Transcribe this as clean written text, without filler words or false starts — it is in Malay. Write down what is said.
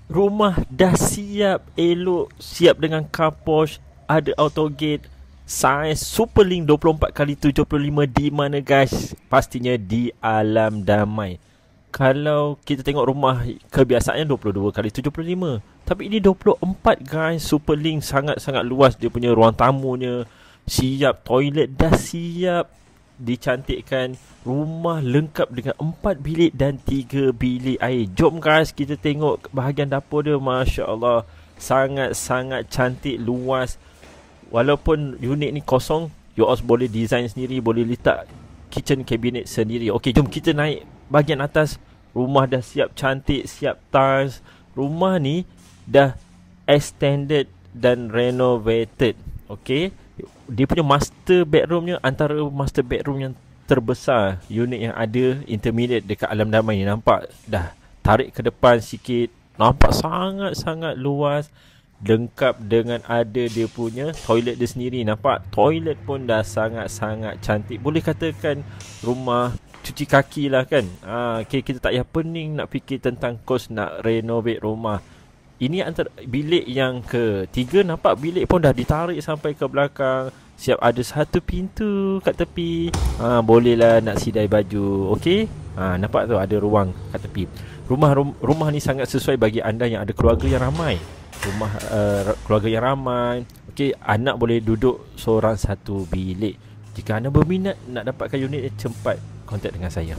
Rumah dah siap, elok, siap dengan carport, ada auto gate, saiz Superlink 24x75 di mana guys? Pastinya di Alam Damai. Kalau kita tengok rumah kebiasaannya 22x75, tapi ini 24 guys. Superlink sangat-sangat luas, dia punya ruang tamunya siap, toilet dah siap, dicantikkan. Rumah lengkap dengan 4 bilik dan 3 bilik air. Jom guys, kita tengok bahagian dapur dia. Masya Allah, sangat-sangat cantik, luas. Walaupun unit ni kosong, you all boleh design sendiri, boleh letak kitchen cabinet sendiri. Okey, jom kita naik bahagian atas. Rumah dah siap cantik, siap tiles. Rumah ni dah extended dan renovated. Okey, dia punya master bedroomnya antara master bedroom yang terbesar unit yang ada intermediate dekat Alam Damai ni. Nampak dah, tarik ke depan sikit, nampak sangat-sangat luas. Lengkap dengan ada dia punya toilet dia sendiri. Nampak toilet pun dah sangat-sangat cantik. Boleh katakan rumah cuci kaki lah kan. Okay, kita tak payah pening nak fikir tentang kos nak renovate rumah. Ini antara bilik yang ketiga. Nampak bilik pun dah ditarik sampai ke belakang. Siap ada satu pintu kat tepi. Bolehlah nak sidai baju. Okey. Nampak tu ada ruang kat tepi. Rumah ni sangat sesuai bagi anda yang ada keluarga yang ramai. Rumah keluarga yang ramai. Okey, anak boleh duduk seorang satu bilik. Jika anda berminat nak dapatkan unit ni, cepat kontak dengan saya.